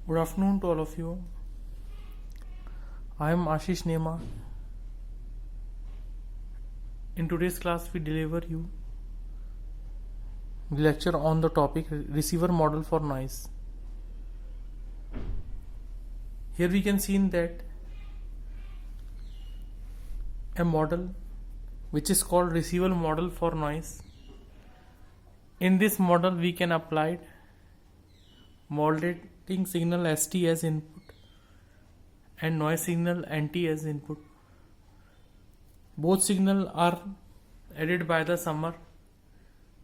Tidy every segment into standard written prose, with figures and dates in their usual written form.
Good afternoon to all of you. I am Ashish Nema. In today's class, we deliver you the lecture on the topic receiver model for noise. Here we can see that a model which is called receiver model for noise. In this model, we can apply modulating signal ST as input and noise signal NT as input. Both signals are added by the summer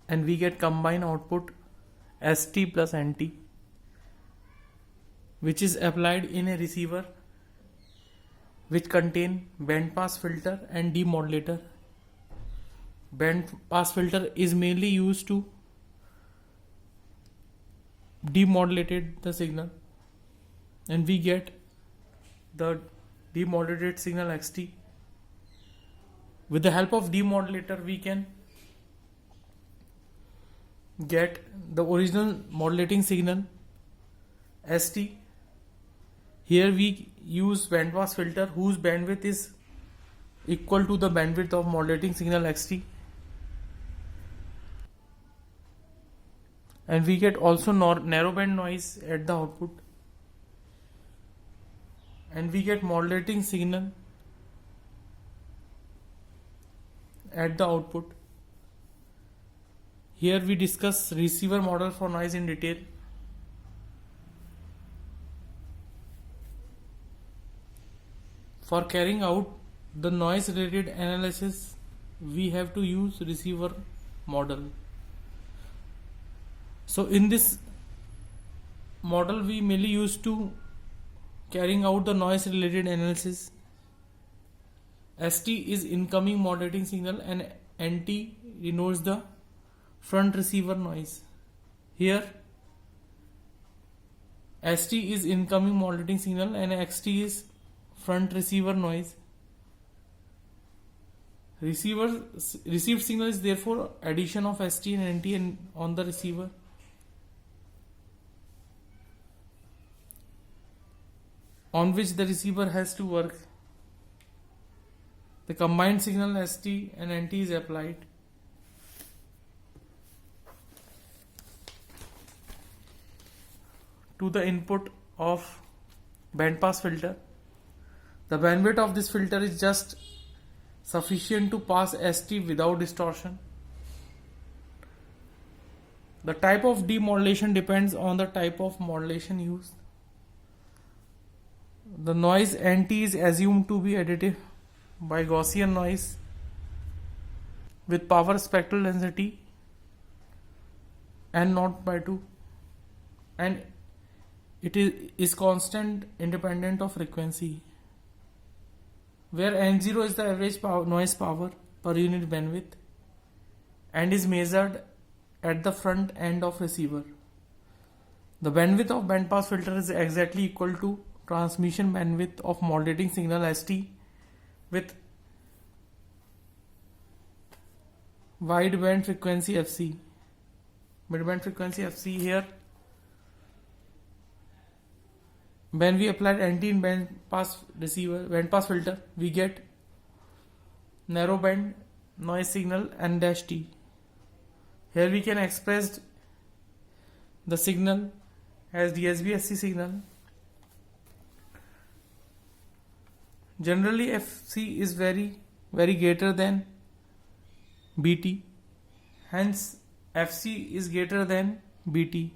and we get combined output ST plus NT, which is applied in a receiver which contain band pass filter and demodulator. Band pass filter is mainly used to demodulate the signal, and we get the demodulated signal XT. With the help of demodulator, we can get the original modulating signal ST. Here we use band pass filter whose bandwidth is equal to the bandwidth of modulating signal XT, and we get also narrowband noise at the output, and we get modulating signal at the output. Here we discuss receiver model for noise in detail. For carrying out the noise related analysis, we have to use receiver model. So in this model, we mainly use to carrying out the noise related analysis. ST is incoming modulating signal and NT denotes the front receiver noise. Here ST is incoming modulating signal and XT is front receiver noise. Received signal is therefore addition of ST and NT on the receiver. On which the receiver has to work. The combined signal ST and NT is applied. To the input of band pass filter. The bandwidth of this filter is just sufficient to pass ST without distortion. The type of demodulation depends on the type of modulation used. The noise NT is assumed to be additive by Gaussian noise with power spectral density n0 by 2, and it is constant independent of frequency, where N0 is the average noise power per unit bandwidth and is measured at the front end of receiver. The bandwidth of band pass filter is exactly equal to transmission bandwidth of modulating signal ST with wideband frequency FC. Midband frequency FC. Here, when we apply NT in band pass filter, we get narrowband noise signal N-T. Here we can express the signal as DSB-SC signal. Generally, FC is very greater than BT. Hence, FC is greater than BT.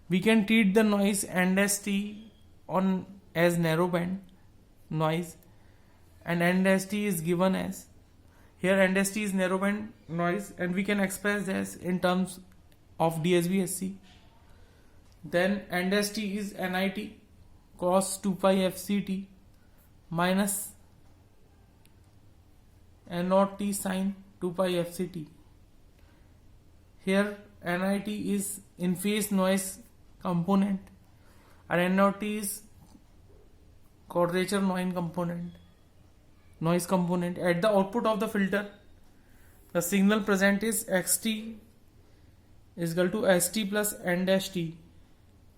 We can treat the noise N-T as narrowband noise, and N-T is given as, here N-T is narrowband noise, and we can express this in terms of DSB-SC. Then N-T is NIT cos 2 pi FCT minus N0T sin 2 pi FCT. Here NIT is in phase noise component and N0T is quadrature noise component. At the output of the filter, the signal present is XT is equal to ST plus N-T.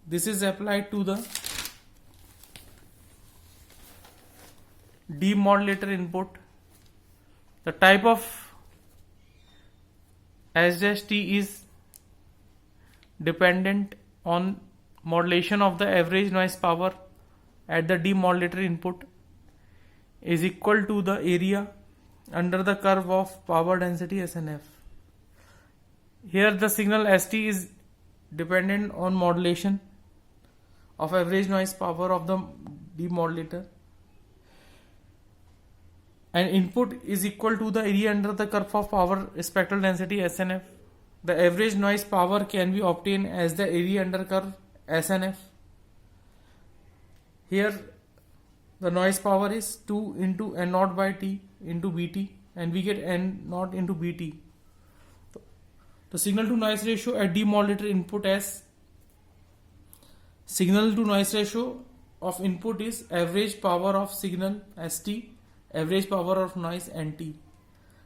this is applied to the demodulator input. The type of S-T is dependent on modulation of the average noise power at the demodulator input is equal to the area under the curve of power density SNF. Here the signal ST is dependent on modulation of average noise power of the demodulator, and input is equal to the area under the curve of power spectral density SNF. The average noise power can be obtained as the area under curve SNF. Here the noise power is 2 into N naught by T into Bt, and we get N naught into Bt. The signal to noise ratio at demodulator input as signal to noise ratio of input is average power of signal St, average power of noise Nt.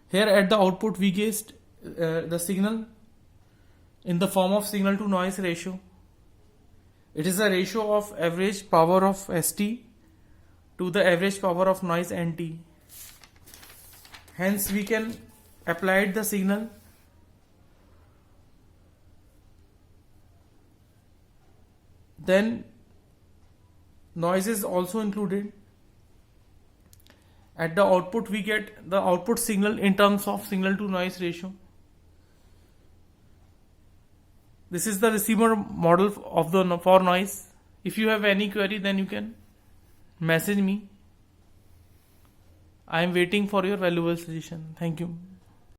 Here at the output we get the signal in the form of signal to noise ratio. It is a ratio of average power of St to the average power of noise Nt. Hence we can apply the signal then noise is also included. At the output we get the output signal in terms of signal to noise ratio. This is the receiver model of the for noise. If you have any query, then you can message me. I am waiting for your valuable suggestion. Thank you.